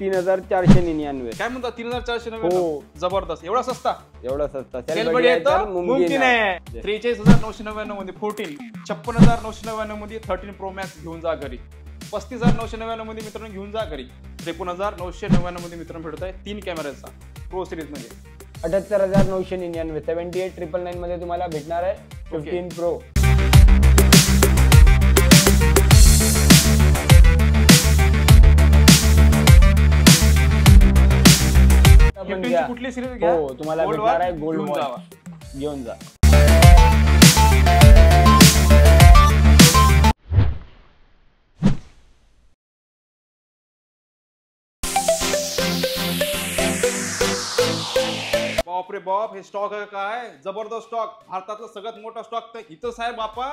3499। काय म्हणता 3499? जबरदस्त, एवढा सस्ता सेल बडी आहे तर मुमकिन आहे। 43999 मध्ये 14, 56999 मध्ये 13 प्रो मॅक्स घेऊन जा घरी, 35999 मध्ये मित्रांनो घेऊन जा घरी, 53999 मध्ये मित्रांनो भेटत आहे 3 कॅमेऱ्याचा प्रो सिरीज मध्ये। 78999 78999 मध्ये तुम्हाला भेटणार आहे 15 प्रो। कुठली सिरीज घ्या, हो तुम्हाला भेटणार आहे गोल्ड वॉच, घेऊन जा। बापरे बाप, हे स्टॉक आहे काय, जबरदस्त स्टॉक, भारतातला सगळ्यात मोठा स्टॉक तर इथंच आहे बापा,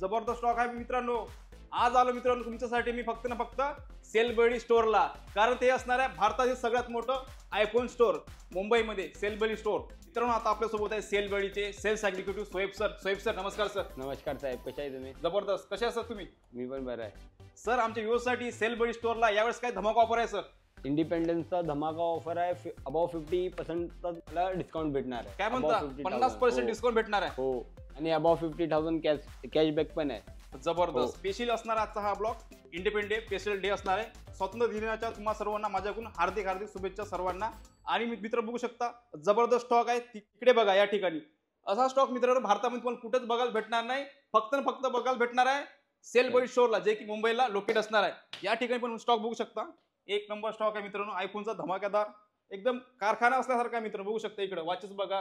जबरदस्त स्टॉक आहे मित्रांनो। आज आलो मित्रांनो तुमच्यासाठी मी फक्त ना फक्त सेलबडी स्टोअरला, कारण ते असणार आहे भारतातील सगळ्यात मोठं आयफोन स्टोअर मुंबईमध्ये, सेलबडी स्टोअर। मित्रांनो आता आपल्यासोबत आहे सेलबडीचे sales executive Soheb sir. Soheb sir नमस्कार सर। नमस्कार साहेब, कशा आहे तुम्ही? जबरदस्त, कशा आहात तुम्ही? मी पण बरा आहे सर। आमच्या व्ह्यूअर्ससाठी सेलबडी स्टोअरला यावेळेस काय धमाका ऑफर आहे सर? इंडिपेंडन्सचा धमाका ऑफर आहे, अबाव 50% डिस्काउंट भेटणार आहे। काय म्हणता 50% डिस्काउंट भेटणार आहे? हो, आणि अबाव 50,000 कॅशबॅक पण आहे। जबरदस्त, स्पेशल असणार आजचा हा ब्लॉग, इंडिपेंडन्स स्पेशल डे असणार आहे। स्वातंत्र्य दिनाच्या तुम्हा सर्वांना माझ्याकडून हार्दिक हार्दिक शुभेच्छा सर्वांना। आणि मित्र बघू शकता जबरदस्त स्टॉक आहे, तिकडे बघा या ठिकाणी असा स्टॉक मित्रांनो भारतामध्ये तुम्हाला कुठेच बघायला भेटणार नाही, फक्त बघायला भेटणार आहे सेलबडी स्टोअरला, जे की मुंबईला लोकेट असणार आहे। या ठिकाणी पण स्टॉक बघू शकता, एक नंबर स्टॉक आहे मित्रांनो, आयफोनचा धमाकेदार एकदम कारखाना असल्यासारखा मित्रांनो। बघू शकता इकडे वॉचेस बघा,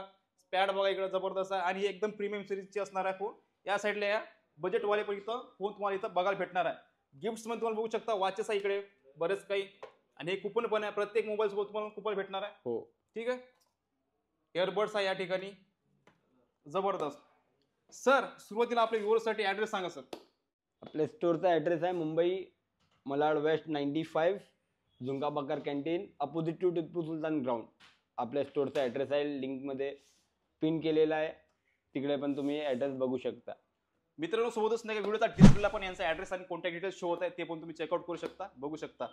पॅड बघा इकडे जबरदस्त आहे, आणि एकदम प्रीमियम सिरीजची असणार आहे फोन। या साईडला या बजेट वाले पण इथं फोन तुम्हाला इथं बघायला भेटणार आहे। गिफ्ट्स मध्ये तुम्हाला बघू शकता वॉचेस आहे इकडे बरेच काही, आणि हे कुपन पण आहे, प्रत्येक मोबाईल सोबत तुम्हाला कुपन भेटणार आहे। हो ठीक आहे, एअरबड्स आहे या ठिकाणी, जबरदस्त। सर सुरुवातीला आपल्या व्ह्यूअर्ससाठी ऍड्रेस सांगा सर। आपल्या स्टोअरचा ऍड्रेस आहे Mumbai Malad west 95, Zunka Bhakar canteen, opposite to Tipu Sultan ground. आपल्या स्टोअरचा ऍड्रेस आहे, लिंक मध्ये पिन केलेला आहे, तिकडे पण तुम्ही ऍड्रेस बघू शकता। मित्रांनो सोबतच नाही व्हिडिओचा डिस्प्लेला पण यांचा ऍड्रेस आणि कॉन्टॅक्ट डिटेल्स शो होत आहे, ते पण तुम्ही चेकआउट करू शकता, बघू शकता।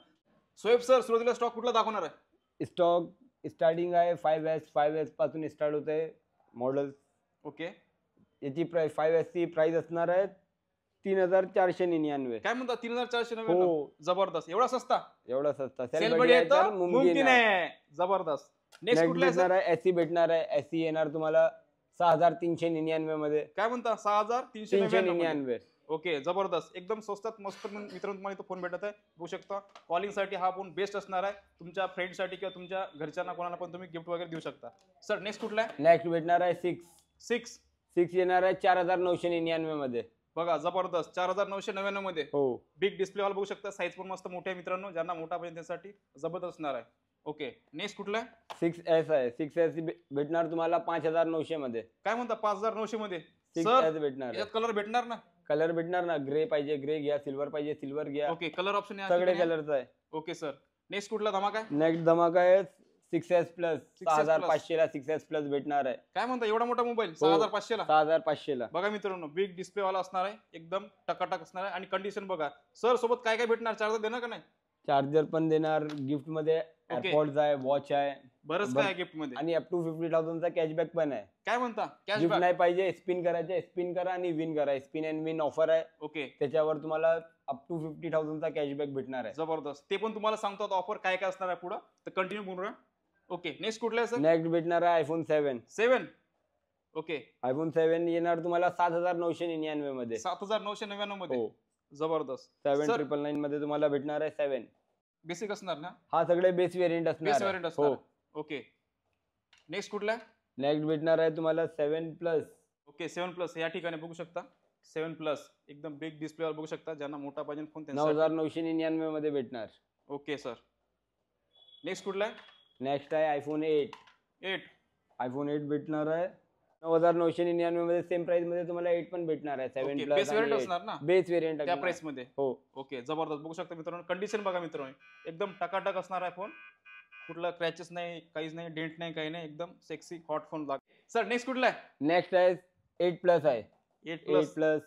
सोहेब सर सुरुवातीला स्टॉक कुठला दाखवणार आहे? स्टॉक स्टार्टिंग आहे 5S पासून स्टार्ट होत आहे मॉडेल। ओके, याची प्राइस 5S ची प्राइस असणार आहे 3499। काय म्हणता 3499? जबरदस्त, एवढा सस्ता सेलबडी आहे तर मुमकिन आहे। जबरदस्त। नेक्स्ट कुठला भेटणार आहे? एसी भेटणार आहे, एसी येणार तुम्हाला 6399 मध्ये। काय म्हणता 6399? ओके, जबरदस्त, एकदम स्वस्तात मस्त मित्रांनो तुम्हाला इथं फोन भेटत आहे, बघू शकता। कॉलिंग साठी हा फोन बेस्ट असणार आहे, तुमच्या फ्रेंडसाठी किंवा तुमच्या घरच्यांना कोणाला पण तुम्ही गिफ्ट वगैरे देऊ शकता। सर नेक्स्ट कुठला आहे? नेक्स्ट भेटणार आहे 6 येणार आहे 4999 मध्ये। बघा जबरदस्त, 4999 मध्ये। हो, बिग डिस्प्ले वाला बघू शकता, साईज पण मस्त मोठी आहे मित्रांनो, ज्यांना मोठा पाहिजे त्यासाठी जबरदस्त असणार आहे। ओके, नेक्स्ट कुठला आहे? 6S आहे, 6S भेटणार तुम्हाला 5900 मध्ये। काय म्हणता 5900 मध्ये? 6S भेटणार, यात कलर भेटणार ना? कलर भेटणार ना, ग्रे पाहिजे ग्रे घ्या, सिल्वर पाहिजे सिल्वर घ्या। ओके, कलर ऑप्शन सगळे कलरचा आहे। ओके सर, नेक्स्ट कुठला धमाका आहे? नेक्स्ट धमाका आहे 6S प्लस, 6500 ला 6S प्लस भेटणार आहे। काय म्हणता एवढा मोठा मोबाईल 6500 ला? 6500 ला बघा मित्रांनो, बिग डिस्प्ले वाला असणार आहे, एकदम टकाटक असणार आहे, आणि कंडिशन बघा सर सोबत काय काय भेटणार, चार्जर देणार का नाही? चार्जर पण देणार, गिफ्ट मध्ये एअरपॉड्स आहे, वॉच आहे, बरंच काय गिफ्ट मध्ये, आणि अप टू 50,000 चा कॅशबॅक पण आहे। काय म्हणता गिफ्ट नाही पाहिजे, स्पिन करायचे, स्पिन करा आणि विन करा, स्पिन अँड विन ऑफर आहे। ओके, त्याच्यावर तुम्हाला अप टू 50,000 चा कॅशबॅक भेटणार आहे। जबरदस्त, ते पण तुम्हाला सांगतो ऑफर काय काय असणार आहे पुढे, तर कंटिन्यू करू। ओके, नेक्स्ट कुठला आहे सर? नेक्स्ट भेटणार आहे आयफोन 7। ओके, आयफोन 7 येणार तुम्हाला 7999 मध्ये। 7999 मध्ये? हो, जबरदस्त। 7999 मध्ये तुम्हाला भेटणार आहे 7। बेसिक असणार ना? हा सगळे बेस व्हेरियंट असणार। हो, ओके, नेक्स्ट कुठला? नेक्स्ट भेटणार आहे तुम्हाला 7 प्लस। ओके, 7 प्लस या ठिकाणी बघू शकता, 7 प्लस एकदम बिग डिस्प्लेवर बघू शकता, ज्यांना मोठा पाहिजे फोन 9999 मध्ये भेटणार। ओके सर, नेक्स्ट कुठला? नेक्स्ट आहे आयफोन 8। आयफोन 8 भेटणार आहे 9999 मध्ये, सेम प्राइस मध्ये तुम्हाला 8 पण भेटणार आहे। 7 प्लस बेस व्हेरियंट असणार ना? बेस व्हेरियंट त्या प्राइस मध्ये। हो, ओके, जबरदस्त, बघू शकता मित्रांनो, कंडिशन बघा मित्रांनो, एकदम टकाटक असणार आहे फोन, कुठला क्रॅचेस नाही, काहीच नाही, डेंट नाही, काही नाही, एकदम सेक्सी हॉट फोन लागेल। सर नेक्स्ट कुठला आहे? नेक्स्ट आहे 8 प्लस आहे। 8 प्लस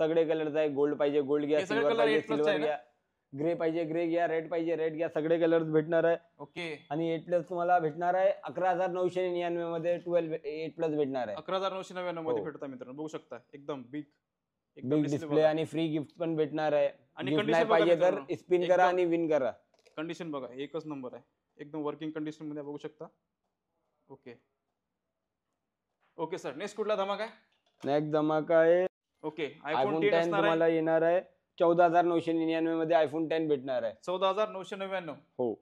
सगळे कलरचा आहे, गोल्ड पाहिजे गोल्ड घ्या, सिल्वर पाहिजे सिल्वर घ्या, ग्रे पाहिजे ग्रे घ्या, रेड पाहिजे रेड घ्या, सगळे कलर्स भेटणार आहे. ओके. आणि 8+ तुम्हाला भेटणार आहे 11,999 मध्ये 8+ भेटणार आहे. 11,999 मध्ये हो. भेटता मित्रांनो, बघू शकता एकदम बिग बिग डिस्प्ले आणि फ्री गिफ्ट पण भेटणार आहे. आणि गिफ्ट condition नाही बघा पाहिजे तर मित्रांनो, स्पिन करा एकदम- आणि विन करा. कंडिशन बघा एकच नंबर आहे, एकदम वर्किंग कंडिशन मध्ये बघू शकता. ओके ओके सर, नेक्स्ट कुठला धमाका आहे? नेक्स्ट धमाका आहे ओके, आयफोन आयफोन 10 10 असणार आहे. तुम्हाला येणार आहे 14,999 मध्ये आयफोन 10 भेटणार आहे. 14,999. हो.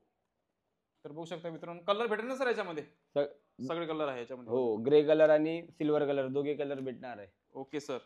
तर बघू शकता मित्रांनो, कलर भेटेल ना सर याच्यामध्ये? सगळे कलर आहे याच्यामध्ये. हो, ग्रे कलर आणि सिल्वर कलर दोघे कलर भेटणार आहे. ओके सर,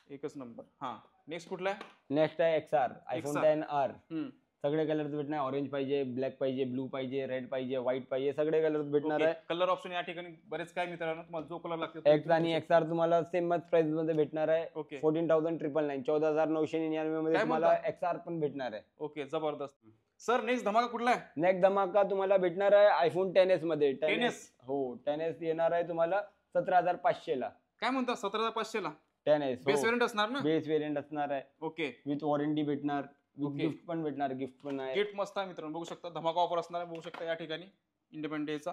एकच नंबर. हा, नेक्स्ट कुठला आहे? नेक्स्ट आहे XR आयफोन XR. 10R. सगळे कलर्स भेटणार. ऑरेंज पाहिजे, ब्लॅक पाहिजे, ब्लू पाहिजे, रेड पाहिजे, व्हाईट पाहिजे, सगळे कलर्स भेटणार आहे. कलर ऑप्शन या ठिकाणी बरेच काय मित्रांनो, तुम्हाला जो कलर लागतो X आणि XR तुम्हाला सेमच प्राइस मध्ये भेटणार आहे. ओके 14,999 14,999 मध्ये काय तुम्हाला XR पण भेटणार आहे. ओके, जबरदस्त. सर नेक्स्ट धमाका कुठला आहे? नेक्स्ट धमाका तुम्हाला भेटणार आहे आयफोन 10s मध्ये. 10s? हो, 10s येणार आहे तुम्हाला 17,500 ला. काय म्हणता, 17,500 ला 10s बेस वेरियंट असणार ना? बेस वेरियंट असणार आहे. ओके, विथ वॉरंटी भेटणार, विथ Okay. गिफ्ट पण भेटणार. गिफ्ट पण आहे. गिफ्ट मस्त आहे मित्रांनो, बघू शकता धमाका ऑफर असणार आहे. बघू शकता या ठिकाणी इंडिपेंडन्स डेचा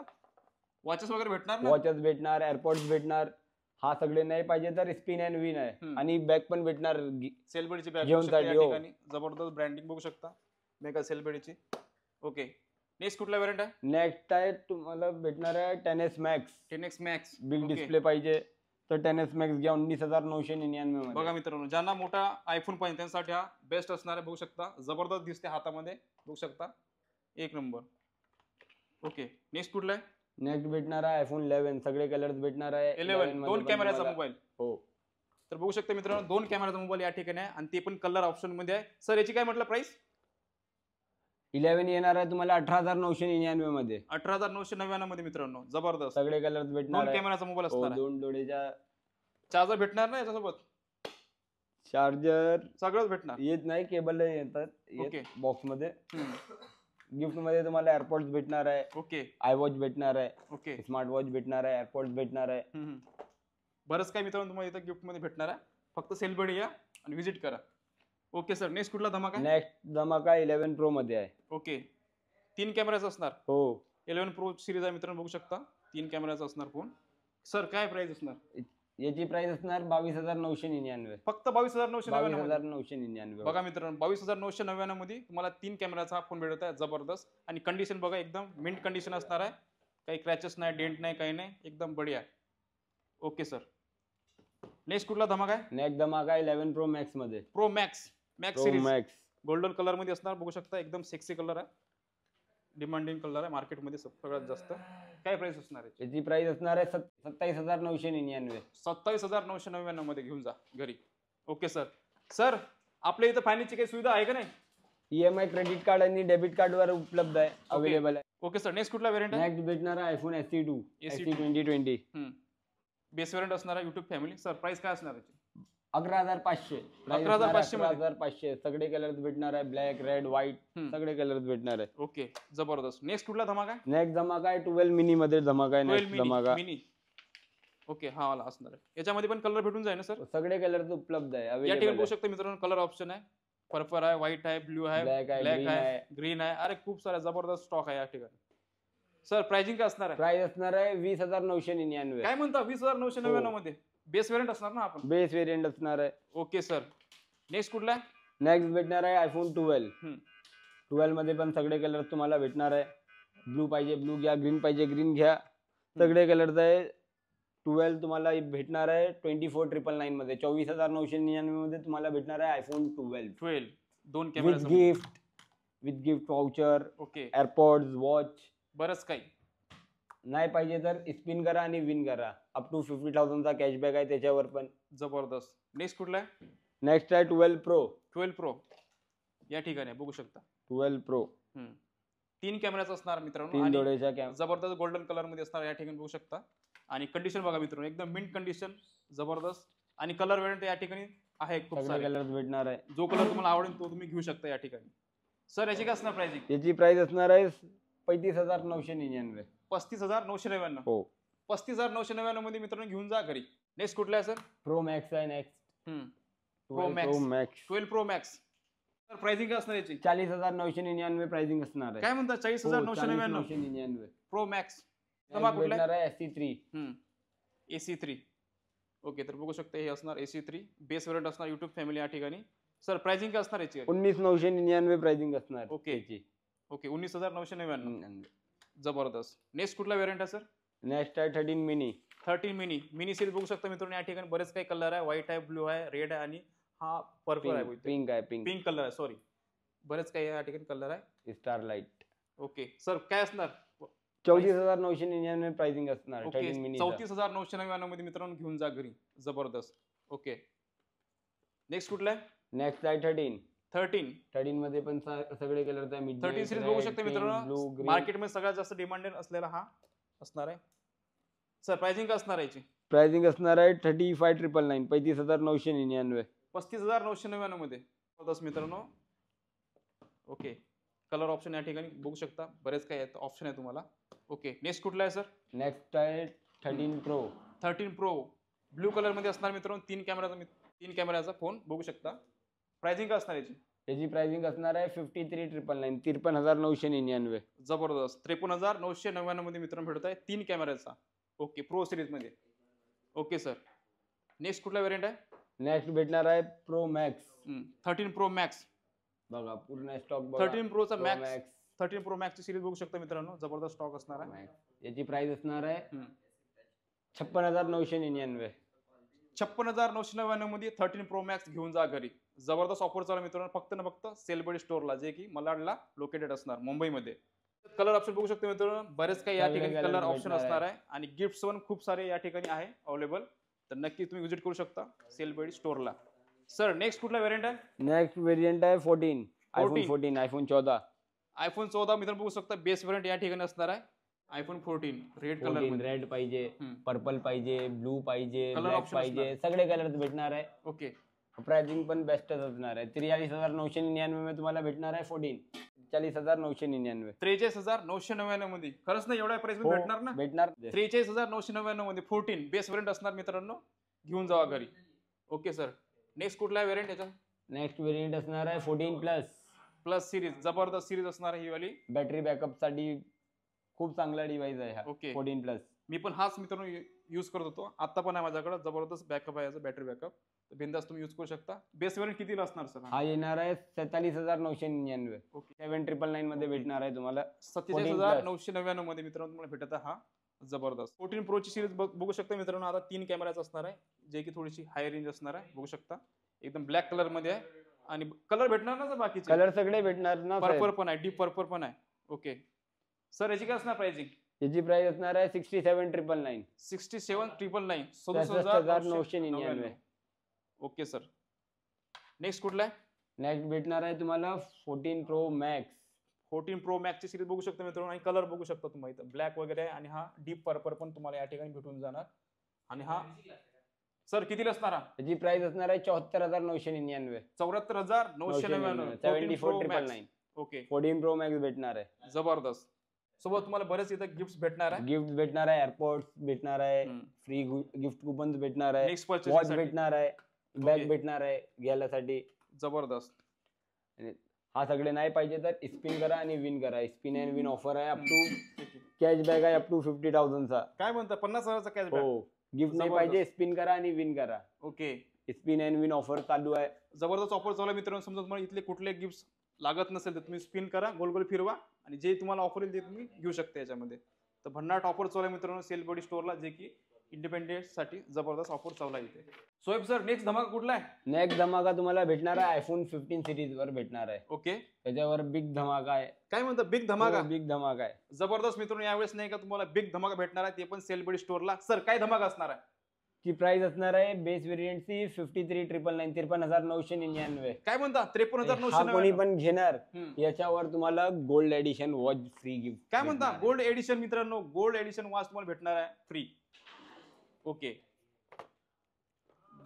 वॉचेस वगैरे भेटणार ना? वॉचेस भेटणार, एअरपोर्ट्स भेटणार. हा सगळे नाही पाहिजे तर स्पिन अँड विन आहे. आणि बॅग पण भेटणार. सेलबेडची बॅग घेऊन या साठी, हो. ठिकाणी जबरदस्त ब्रँडिंग बघू शकता मेगा सेलबेडची. ओके, नेक्स्ट कुठला वेरियंट आहे? नेक्स्ट आहे तुम्हाला भेटणार आहे 10s max. 10x max. Big display पाहिजे तर 10s मॅक्स घ्या 19,999 बघा मध्ये. मित्रांनो, ज्यांना मोठा आयफोन पाहिजे त्यांसाठी हा बेस्ट असणार आहे. बघू शकता जबरदस्त दिसते हातामध्ये, बघू शकता एक नंबर. ओके, नेक्स्ट कुठला आहे? नेक्स्ट भेटणार आहे आयफोन 11. सगळे कलर्स भेटणार आहे. 11 मध्ये दोन पण कॅमेराचा तुम्हाला- मोबाईल. हो. तर बघू शकता मित्रांनो, 2 कॅमेराचा मोबाईल या ठिकाणी आहे आणि ते पण कलर ऑप्शन मध्ये आहे. सर याची काय म्हटलं प्राइस? 11 येणार आहे तुम्हाला 18,999 मध्ये. 18,999 मध्ये मित्रांनो, जबरदस्त. सगळे कलर्स भेटणार 2 आहे. कॅमेराचा मोबाईल हो, असणार आहे. 2 डोळेच्या चार्जर भेटणार ना याच्यासोबत? चार्जर सगळंच भेटणार. येत नाही, केबल येतात ओके. बॉक्स मध्ये. हम्म. गिफ्ट मध्ये तुम्हाला एअरपोर्ट्स भेटणार आहे, ओके आयवॉच भेटणार आहे, ओके. स्मार्ट वॉच भेटणार आहे, एअरपोर्ट्स भेटणार आहे. बरंच काय मित्रांनो तुम्हाला इथं गिफ्ट मध्ये भेटणार आहे. फक्त सेलबेड या आणि व्हिजिट करा. ओके सर, नेक्स्ट कुठला धमाका आहे? नेक्स्ट धमाका 11 प्रो मध्ये आहे. ओके, 3 कॅमेराचा असणार. हो. 11 प्रो सिरीज आहे मित्रांनो, बघू शकता 3 कॅमेराचा असणार फोन. सर काय प्राइस असणार? याची प्राइस असणार 22,999. फक्त 22,999 मध्ये. 22,999. बघा मित्रांनो, 22,999 मध्ये तुम्हाला 3 कॅमेराचा हा फोन भेटत आहे. जबरदस्त. आणि कंडिशन बघा एकदम मिंट कंडिशन असणार आहे. काही क्रॅचेस नाही, डेंट नाही, काही नाही, एकदम बढिया. ओके सर, नेक्स्ट कुठला धमाका आहे? नेक्स्ट धमाका 11 प्रो मॅक्स मध्ये. Pro max max pro series max golden colour मध्ये असणार. बघू शकता एकदम सेक्सी कलर आहे, डिमांडिंग कलर आहे मार्केटमध्ये सगळ्यात जास्त. काय प्राइस असणार आहे? याची प्राइस असणार आहे 27,999. 27,999 मध्ये घेऊन जा घरी. Okay sir. सर आपल्या इथं फायनान्सची काही सुविधा आहे का नाही? EMI क्रेडिट कार्ड आणि डेबिट कार्ड वर उपलब्ध आहे, अवेलेबल आहे. ओके सर, नेक्स्ट कुठला वेरियंट आहे? नेक्स्ट भेटणार आहे iPhone SE2 SE2. 2020. Base variant असणार आहे युट्यूब फॅमिली. सर प्राइस काय असणार आहे? 11,500. 11,500 मध्ये. 11,500. सगळे कलर्स भेटणार आहे, ब्लॅक, रेड, व्हाईट, सगळे कलर्स भेटणार आहे. ओके, जबरदस्त. नेक्स्ट कुठला धमाका आहे? नेक्स्ट धमाका आहे 12 मिनी मध्ये धमाका आहे. 12 नेक्स्ट धमाका मिनी. ओके, हा वाला असणार आहे. याच्यामध्ये पण कलर भेटून जाईल ना सर? सगळे कलर्स उपलब्ध आहे, या ठिकाणी अवेलेबल बघू शकता मित्रांनो, कलर ऑप्शन आहे. पर्पल आहे, व्हाईट आहे, ब्ल्यू आहे, Black आहे, ब्लॅक green आहे, आहे. ग्रीन आहे. अरे खूप सारा जबरदस्त स्टॉक आहे या ठिकाणी. सर प्राइसिंग काय असणार आहे? प्राइस असणार आहे 20,999. काय म्हणता 20,999 मध्ये? बेस वेरियंट असणार ना आपण? बेस वेरियंट असणार आहे. ओके सर, नेक्स्ट कुठला आहे? नेक्स्ट भेटणार आहे आयफोन 12. हम्म. 12 मध्ये पण सगळे कलर्स तुम्हाला भेटणार आहे. ब्लू पाहिजे ब्लू घ्या, ग्रीन पाहिजे ग्रीन घ्या, सगळे कलर्स आहे. 12 तुम्हाला भेटणार आहे 24,999 मध्ये. 24,999 मध्ये तुम्हाला भेटणार आहे iPhone 12 12 2 with camera. Gift voucher, okay, airports, watch. बरंच काही. नाही पाहिजे तर स्पिन करा आणि विन करा. अप टू 50,000 चा कॅशबॅक आहे त्याच्यावर पण. जबरदस्त. नेक्स्ट कुठला आहे? नेक्स्ट आहे 12 प्रो. 12 प्रो या ठिकाणी आहे, बघू शकता. 12 प्रो 3 कॅमेराचा असणार मित्रांनो 3 आणि डोळेच्या कॅमेरा. जबरदस्त गोल्डन कलर मध्ये असणार या ठिकाणी, बघू शकता. आणि कंडिशन बघा मित्रांनो, एकदम मिंट कंडिशन, जबरदस्त. आणि कलर वेरियंट या ठिकाणी आहे खूप सगळे सारे. कलर्स भेटणार आहे. जो कलर तुम्हाला आवडेल तो तुम्ही घेऊ शकता या ठिकाणी. सर याची काय असणार प्राइसिंग? याची प्राइस असणार आहे 35,999. 35,999. हो. 35,999 मध्ये मित्रांनो घेऊन जा घरी. नेक्स्ट कुठला आहे सर? प्रो मॅक्स आहे next. Pro max. Max 12 pro max तर प्राइसिंग काय असणार याची? 40,999 प्राइसिंग असणार आहे. काय म्हणता? 40,999 40,999 प्रो मॅक्स. धमाका कुठला भेटणार आहे SC3. AC3. ओके, तर बघू शकता हे असणार AC3 बेस व्हेरियंट असणार युट्यूब फॅमिली या ठिकाणी. सर प्राइसिंग काय असणार याची? 19,999 प्राइसिंग असणार ओके. त्याची. ओके 19,999. जबरदस्त. नेक्स्ट कुठला व्हेरियंट आहे सर? नेक्स्ट आहे 13 मिनी. 13 मिनी सिरीज बघू शकता मित्रांनो या ठिकाणी बरेच काही कलर आहे. व्हाईट आहे, ब्लू आहे, रेड आहे आणि हा पर्पल आहे. पिंक आहे. पिंक कलर आहे, सॉरी. बरेच काही या ठिकाणी कलर आहे. स्टारलाइट. ओके सर काय असणार? 34,999 प्राइसिंग असणार. Okay 13 mini. 34,999 मध्ये मित्रांनो घेऊन जा घरी. जबरदस्त. ओके नेक्स्ट कुठला आहे? नेक्स्ट आहे 13. 13 मध्ये पण सगळे कलर आहे. 13 सिरीज बघू शकता मित्रांनो मार्केटमध्ये सगळ्यात जास्त डिमांडेड असलेला हा असणार आहे. सर प्राइसिंग काय असणार आहे याची? प्राइसिंग असणार आहे 35,999. 35,999. 35,999 मध्ये. जबरदस्त मित्रांनो. ओके कलर ऑप्शन या ठिकाणी बघू शकता बरेच काही आहेत ऑप्शन आहे तुम्हाला. ओके नेक्स्ट कुठला आहे सर? नेक्स्ट आहे 13 प्रो. 13 प्रो ब्लू कलर मध्ये असणार मित्रांनो. 3 कॅमेराचा फोन बघू शकता. प्राइसिंग काय असणार याची? याची प्राइसिंग असणार आहे 53,999. 53,999. जबरदस्त. 53,999 मध्ये मित्रांनो भेटत आहे 3 कॅमेराचा. ओके प्रो सिरीज मध्ये. ओके सर नेक्स्ट कुठला व्हेरियंट आहे? नेक्स्ट भेटणार आहे प्रो मॅक्स. 13 pro max. बघा पूर्ण स्टॉक बघा. 13 प्रोचा मॅक्स. 13 प्रो मॅक्स ची सिरीज बघू शकता मित्रांनो. जबरदस्त स्टॉक असणार आहे. याची प्राइस असणार आहे 56,999. 56,999 मध्ये 13 प्रो मॅक्स घेऊन जा घरी. जबरदस्त ऑफर चालू मित्रांनो. फक्त ना फक्त सेलबडी स्टोअरला जे की मलाडला लोकेटेड असणार मुंबईमध्ये. कलर ऑप्शन बघू शकता मित्रांनो. बरेच काही या ठिकाणी कलर ऑप्शन असणार आहे आणि गिफ्ट्स पण खूप सारे या ठिकाणी आहे अवेलेबल. तर नक्की तुम्ही विजिट करू शकता सेलबडी स्टोअरला. सर नेक्स्ट कुठला व्हेरियंट आहे? नेक्स्ट व्हेरियंट आहे 14. iPhone 14. iPhone 14. iPhone 14 मित्रांनो बघू शकता बेस व्हेरियंट या ठिकाणी असणार आहे. iPhone 14 रेड कलर मध्ये. रेड पाहिजे, पर्पल पाहिजे, ब्लू पाहिजे, Color ब्लॅक option पाहिजे, सगळे कलर भेटणार आहे. ओके प्राइसिंग पण बेस्टच असणार आहे. 43,999 मध्ये तुम्हाला भेटणार आहे 14. 40,999. 43,999 मध्ये. खरंच ना एवढ्या प्राइस मध्ये भेटणार ना? भेटणार. 43,999 मध्ये 14 बेस व्हेरियंट असणार मित्रांनो. घेऊन जावा घरी. ओके सर नेक्स्ट कुठला व्हेरियंट याचा? नेक्स्ट व्हेरियंट असणार आहे 14 प्लस सिरीज. जबरदस्त सिरीज असणार आहे ही वाली. बॅटरी बॅकअप साठी खूप चांगला डिव्हाइस आहे हा. ओके 14 मी पण हाच मित्रांनो यूज करत होतो. आता पण आहे माझ्याकडे. जबरदस्त बॅकअप आहे याचा बॅटरी बॅकअप. बिंदास तुम्ही यूज करू शकता. बेस व्हेरियंट कितीला असणार सर? हा येणार आहे 47,999. ओके 7,999 मध्ये भेटणार आहे तुम्हाला. 47,999 मध्ये मित्रांनो तुम्हाला भेटत आहे हा. जबरदस्त 14 प्रो ची सिरीज बघू शकता मित्रांनो. आता 3 कॅमेराचा असणार आहे जे की थोडीशी हाय रेंज असणार आहे. बघू शकता एकदम ब्लॅक कलर मध्ये आहे आणि कलर भेटणार ना बाकीचे? कलर सगळे भेटणार ना. पर्पल पण आहे, डीप पर्पल पण आहे. ओके सर याची काय असणार प्राइसिंग? याची प्राइस असणार आहे 67,999. 67,999. 67,999. ओके सर नेक्स्ट कुठला आहे? नेक्स्ट भेटणार आहे तुम्हाला 14 प्रो मॅक्स. 14 प्रो मॅक्स ची सिरीज बघू शकता मित्रांनो आणि कलर बघू शकता तुम्ही इथं ब्लॅक वगैरे आहे आणि हा डीप पर्पल पण तुम्हाला या ठिकाणी भेटून जाणार. आणि हा सर कितीला असणार? याची प्राइस असणार आहे 74,999. 74,999. 74,999. ओके 14 प्रो मॅक्स भेटणार आहे. जबरदस्त. सोबत तुम्हाला बरेच इथं गिफ्ट भेटणार आहे. गिफ्ट भेटणार आहे, एअरपोर्ट्स भेटणार आहे, फ्री गिफ्ट कुपन भेटणार आहे, नेक्स्ट परचेस वॉच भेटणार आहे, बॅग भेटणार आहे घ्यायसाठी. जबरदस्त. हा सगळे नाही पाहिजे तर स्पिन करा आणि विन करा. स्पिन अँड विन ऑफर आहे. अप टू कॅशबॅक आहे अप टू 50,000चा. काय म्हणता 50,000चा कॅशबॅक? हो गिफ्ट नाही पाहिजे स्पिन करा आणि विन करा. Okay spin and win offer चालू आहे. जबरदस्त ऑफर चालू आहे मित्रांनो. समजा तुम्हाला इथले कुठले गिफ्ट लागत नसेल तर तुम्ही स्पिन करा, गोल गोल फिरवा आणि जे तुम्हाला ऑफर येईल ते तुम्ही घेऊ शकता याच्यामध्ये. तर भन्नाट ऑफर चालू आहे मित्रांनो सेल बॉडी स्टोअरला जे की इंडिपेंडेंट साठी जबरदस्त ऑफर चालू आहे इथे. सोएब सर नेक्स्ट धमाका कुठला आहे? नेक्स्ट धमाका तुम्हाला भेटणार आहे iPhone 15 सिरीज वर भेटणार आहे. ओके त्याच्यावर बिग धमाका आहे. काय म्हणता बिग धमाका? बिग धमाका आहे. जबरदस्त मित्रांनो यावेळेस नाही का तुम्हाला बिग धमाका भेटणार आहे ते पण सेल बॉडी स्टोअरला. सर काय धमाका असणार आहे? ची प्राइस असणार आहे बेस व्हेरियंटची 53,999. 53,999. काय म्हणता 53,999? कोणी पण घेणार याच्यावर तुम्हाला gold edition watch free gift. काय म्हणता गोल्ड एडिशन मित्रांनो? गोल्ड एडिशन वॉच तुम्हाला भेटणार आहे free. Okay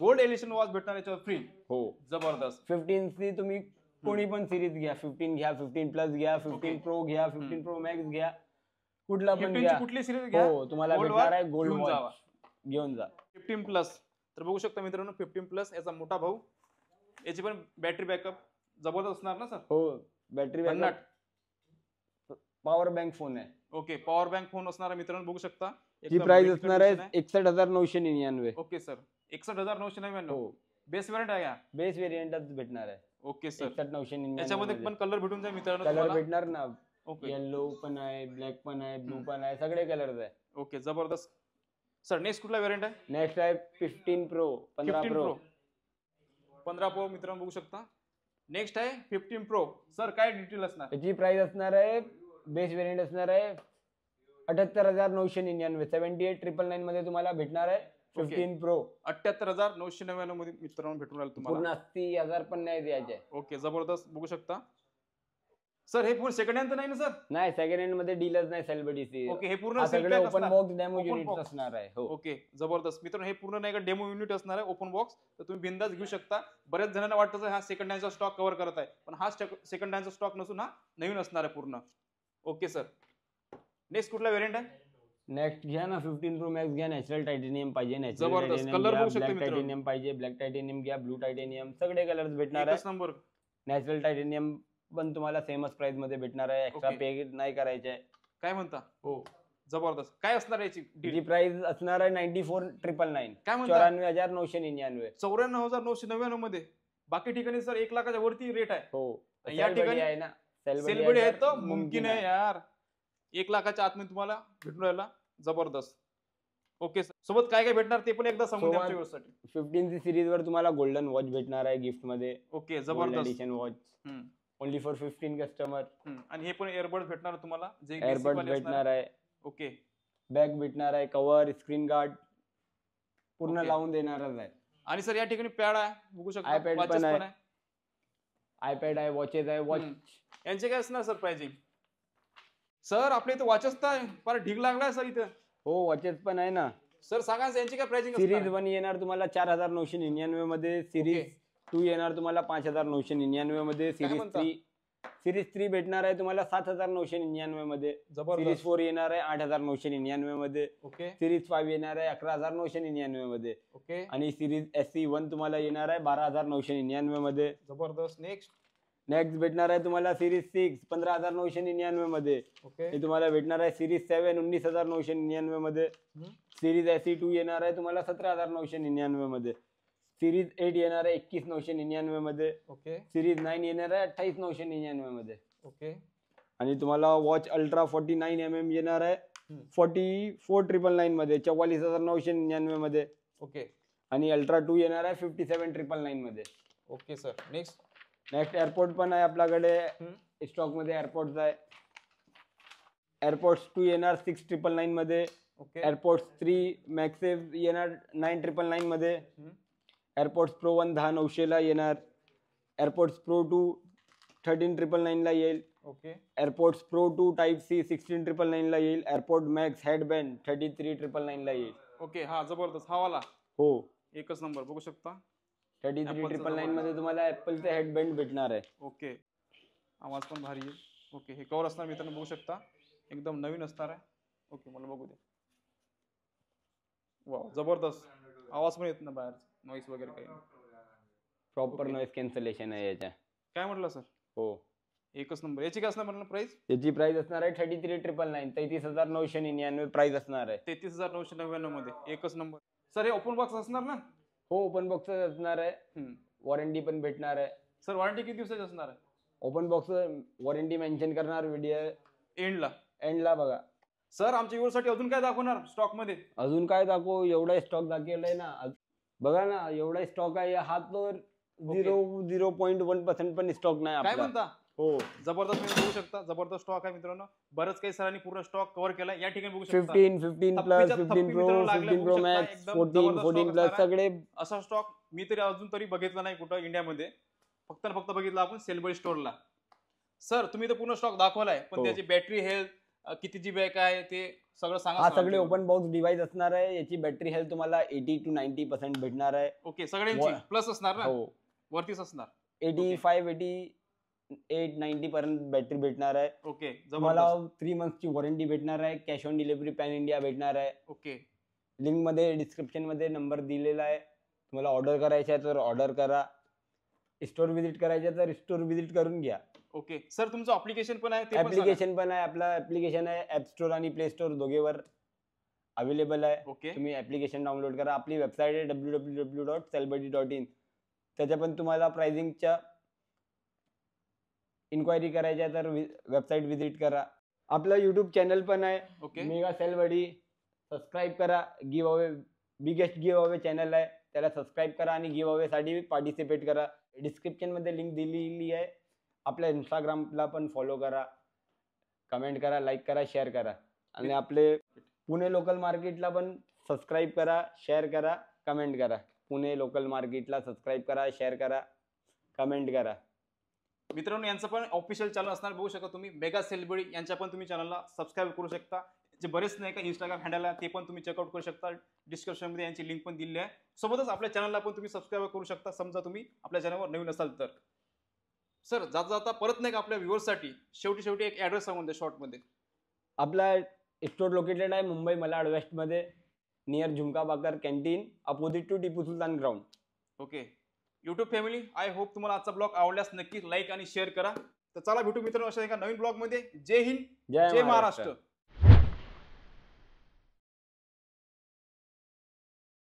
gold edition watch भेटणार याच्यावर फ्री. हो जबरदस्त. 15 ची तुम्ही कोणी पण सिरीज घ्या. 15 घ्या, 15 प्लस घ्या, 15 प्रो घ्या, 15 प्रो मॅक्स घ्या, कुठला पण घ्या. कुठली सिरीज घ्या हो तुम्हाला भेटणार आहे गोल्ड घेऊन वॉच. घेऊन जा. 15 प्लस. तर बघू शकता मित्रांनो 15 प्लस याचा मोठा भाऊ. याची पण बॅटरी बॅकअप जबरदस्त असणार ना सर? हो, बॅटरी भन्नाट. पॉवर बँक फोन आहे. ओके, पॉवर बँक फोन असणार आहे मित्रांनो, बघू शकता. जी एकदम प्राइस mint असणार condition आहे 61,999. Okay sir, 61,999. हो, बेस व्हेरियंट आहे या. बेस व्हेरियंटच भेटणार आहे. ओके सर, 61,999 त्याच्यामध्ये पण कलर भेटून जाईल मित्रांनो कलर तुम्हाला. भेटणार ना. ओके येलो पण आहे, ब्लॅक पण आहे, ब्लू पण आहे, सगळे कलर्स आहे. ओके, जबरदस्त. सर नेक्स्ट कुठला व्हेरियंट आहे? नेक्स्ट आहे 15 प्रो 15 15 प्रो. प्रो 15 प्रो मित्रांनो बघू शकता. नेक्स्ट आहे 15 प्रो. सर काय डिटेल असणार? याची प्राइस असणार आहे, बेस व्हेरियंट असणार आहे 78,999. 78,999 मध्ये तुम्हाला भेटणार आहे 15 प्रो. 78,999 मध्ये मित्रांनो भेटून राहील तुम्हाला. पूर्ण 80,000 पण नाही द्यायचे. ओके, जबरदस्त बघू शकता. सर हे पूर्ण सेकंड हँड तर नाही ना सर? नाही, सेकंड हँड मध्ये डीलच नाही सेलिब्रिटी. ओके, हे पूर्ण हा सेल सगळे पॅक ओपन असणार. Box demo Open unit box. असणार आहे. हो, ओके, जबरदस्त मित्रांनो, हे पूर्ण नाही का डेमो युनिट असणार आहे, ओपन बॉक्स. तर तुम्ही बिंदास घेऊ शकता. बऱ्याच जणांना वाटतं हा सेकंड हँडचा स्टॉक कव्हर करत आहे, पण हा सेकंड हँडचा स्टॉक नसून हा नवीन असणार आहे पूर्ण. ओके सर, नेक्स्ट कुठला व्हेरियंट आहे? नेक्स्ट घ्या ना 15 प्रो मॅक्स घ्या. नॅचरल टायटेनियम पाहिजे, नॅचरल जबरदस्त. टायटेनियम Color घ्या, बघू शकता ब्लॅक मित्रांनो. टायटेनियम पाहिजे, ब्लॅक टायटेनियम घ्या, ब्लू टायटेनियम, सगळे कलर्स भेटणार एकच आहे. नंबर. नॅचरल टायटेनियम पण तुम्हाला सेमच प्राइस मध्ये भेटणार आहे. Extra Okay. पे नाही करायचे आहे. काय म्हणता? हो, जबरदस्त. काय असणार आहे याची जी deal? प्राइस असणार आहे 94,999. काय म्हणता? 94,999. 94,999 मध्ये. बाकी ठिकाणी सर 1 लाखाच्या वरती रेट आहे. हो, या Cell ठिकाणी बडी आहे ना. सेलबडी आहे तर मुमकिन मुमकिन आहे यार. 1 लाखाच्या आतमध्ये तुम्हाला भेटून राहिला. जबरदस्त. ओके सर, सोबत काय काय भेटणार ते पण एकदा सांगून द्या आमच्या सोबत- व्ह्यूअर्ससाठी. 15 सीरीज वर तुम्हाला गोल्डन वॉच भेटणार आहे गिफ्ट मध्ये. ओके, जबरदस्त. एडिशन वॉच हम्म, ओनली फॉर 15 कस्टमर. आणि हे पण एअरबड भेटणार तुम्हाला, जे DC एअरबड वाले भेटणार असणार. आहे, ओके, बॅग भेटणार आहे, कव्हर, स्क्रीन गार्ड पूर्ण Okay. लावून देणारच आहे. आणि सर या ठिकाणी पॅड आहे, बघू शकता. iPad Watches पण आहे. आहे. आयपॅड आहे, वॉचेस आहे. वॉच हम्म. यांचे काय असणार सर प्राइसिंग? सर आपल्या इथं वॉचेस तर फार ढीग लागलाय सर इथं. हो, वॉचेस पण आहे ना. सर सांगा यांची काय प्राइसिंग सिरीज 1 येणार तुम्हाला 4,999 मध्ये. सिरीज 2 येणार तुम्हाला 5,999 मध्ये. सिरीज म्हणता? 3 भेटणार आहे तुम्हाला 7,999 मध्ये. सिरीज जबरदस्त. 4 येणार आहे 8,999 मध्ये. ओके सिरीज 5 येणार आहे 11,999 मध्ये. ओके, आणि सिरीज SE1 तुम्हाला येणार आहे 12,999 मध्ये. जबरदस्त. नेक्स्ट. नेक्स्ट भेटणार आहे तुम्हाला सिरीज 6 15,999 मध्ये. ओके, हे तुम्हाला भेटणार आहे सिरीज 7 19,999 मध्ये. हम्म. सिरीज SE2 येणार आहे तुम्हाला 17,999 मध्ये. सिरीज 8 येणार आहे 21,999 मध्ये. ओके सिरीज 9 येणार आहे 28,999 मध्ये. ओके, आणि तुम्हाला वॉच अल्ट्रा 49mm येणार आहे हम्म. 44,999 मध्ये. 44,999 मध्ये. ओके आणि अल्ट्रा 2 येणार आहे 57,999 मध्ये. Okay sir. Next. Next airport पण आहे आपल्याकडे हम्म. स्टॉक मध्ये. एअरपोर्ट्स आहे. एअरपोर्ट्स 2 येणार 6,999 मध्ये. ओके, एअरपोर्ट्स 3 मॅक्सेव येणार 9,999 मध्ये. हम्म. एअरपोर्ट्स प्रो 1 10,900 ला येणार. एअरपोर्ट्स प्रो 2 13,999 ला येईल. Okay AirPods Pro 2 type C 16,999 ला येईल. एअरपोर्ट मॅक्स हेडबँड 33,999 ला येईल. ओके, हा जबरदस्त. हा वाला हो, एकच नंबर, बघू शकता. 33,999 मध्ये तुम्हाला ऍपलचे हेडबँड भेटणार आहे. ओके, आवाज पण भारी आहे. ओके, हे कवर असणार मित्रांनो, बघू शकता. एकदम नवीन असणार आहे. ओके, मला बघू दे. वा, जबरदस्त. आवाज पण येत ना बाहेर, नॉईस वगैरे काही नाही. Proper Okay. नॉईस कॅन्सलेशन आहे याच्या. काय म्हटलं सर? हो, एकच नंबर. याची काय असणार म्हटलं प्राइस? याची प्राइस असणार आहे 33,999. 33,999 प्राइस असणार आहे. 33,999 मध्ये. एकच नंबर. सर हे ओपन बॉक्स असणार ना? हो, ओपन बॉक्स असणार आहे. वॉरंटी पण भेटणार आहे. सर वॉरंटी किती दिवसाची असणार आहे? ओपन बॉक्स वॉरंटी मेन्शन करणार व्हिडिओ एंडला. एंडला बघा. सर आमच्या व्ह्यूअरसाठी अजून काय दाखवणार स्टॉक मध्ये? अजून काय दाखवू, एवढा स्टॉक दाखवलाय ना. बघा ना, एवढा स्टॉक आहे. हा तर 0.1% पण स्टॉक नाही काय आपला. म्हणता? हो, जबरदस्त. तुम्ही बघू शकता, जबरदस्त स्टॉक आहे मित्रांनो. बरंच काही सरांनी पूर्ण स्टॉक कव्हर केला. या ठिकाणी बघू शकता 15 प्लस, थप्पीच्या 15 थप्पी प्रो, मित्रांनो लागल्या, 15 प्रो बघू शकता. मॅक्स, एकदम 14 जबरदस्त 14 stock प्लस असणार आहे. सगळे. असा स्टॉक मी तरी अजून तरी बघितला नाही कुठं इंडियामध्ये. फक्त आणि फक्त बघितला आपण सेलिब्रिटी स्टोअरला. सर तुम्ही तर पूर्ण स्टॉक दाखवलाय, पण हो. त्याची बॅटरी हेल्थ किती GB आहे काय ते सगळं सांगा. हा सर सगळे आमच्याकडे. ओपन बॉक्स डिव्हाइस असणार आहे. याची बॅटरी हेल्थ तुम्हाला 80 to 90% भेटणार आहे. ओके, सगळ्यांची प्लस असणार ना? हो, वरतीच असणार. 85 88 90 पर्यंत बॅटरी भेटणार आहे. ओके, तुम्हाला जबरदस्त. 3 मंथची वॉरंटी भेटणार आहे. Cash on delivery pan India भेटणार आहे. ओके लिंक मध्ये डिस्क्रिप्शन मध्ये नंबर दिलेला आहे. तुम्हाला ऑर्डर करायचा आहे तर ऑर्डर करा. स्टोर व्हिजिट करायचं तर स्टोर व्हिजिट करून घ्या. ओके सर, तुमचं ऍप्लिकेशन पण आहे ते पण सांगा. ऍप्लिकेशन पण आहे, आपलं ऍप्लिकेशन आहे ऍप स्टोर आणि प्ले स्टोर दोघेवर अवेलेबल आहे. ओके तुम्ही ऍप्लिकेशन डाउनलोड करा. आपली वेबसाईट आहे www.sellbuddy.in. त्याच्या पण तुम्हाला प्राइसिंगच्या इन्क्वायरी करायची आहे तर वेबसाईट व्हिजिट करा. आपलं युट्यूब चॅनल पण आहे ओके मेगा सेल बडी. सबस्क्राईब करा. Give away biggest give away channel आहे, त्याला सबस्क्राईब करा आणि गिव अवे साठी पार्टिसिपेट करा. डिस्क्रिप्शन मध्ये लिंक दिलेली आहे. आपल्या इंस्टाग्रामला पण फॉलो करा, कमेंट करा, लाईक करा, शेअर करा. आणि आपले पुणे लोकल मार्केटला पण सबस्क्राईब करा, शेअर करा, कमेंट करा. पुणे लोकल मार्केटला सबस्क्राईब करा, शेअर करा, कमेंट करा. मित्रांनो, यांचं पण ऑफिशियल चॅनल असणार, बघू शकता तुम्ही. मेगा सेलिब्रिटी यांच्या पण तुम्ही चॅनलला सबस्क्राईब करू शकता. जे बरेच नाही का इंस्टाग्राम हँडल आहे ते पण तुम्ही चेकआउट करू शकता. डिस्क्रिप्शनमध्ये यांची लिंक पण दिलेली आहे. सोबतच आपल्या चॅनलला पण तुम्ही सबस्क्राईब करू शकता, समजा तुम्ही आपल्या चॅनलवर नवीन असाल तर. सर, जाता जाता परत नाही का आपल्या व्ह्युअर्ससाठी शेवटी एक ॲड्रेस सांगून द्या शॉर्टमध्ये. आपला स्टोर लोकेटेड आहे मुंबई मलाड वेस्ट मध्ये, नियर झुमका बाकर canteen, opposite to Tipu Sultan ground. Okay YouTube family, I hope तुम्हाला आजचा ब्लॉग आवडल्यास नक्की लाईक आणि शेअर करा. तर चला भेटू मित्रांनो अशा एका नवीन ब्लॉगमध्ये. जय हिंद, जय महाराष्ट्र.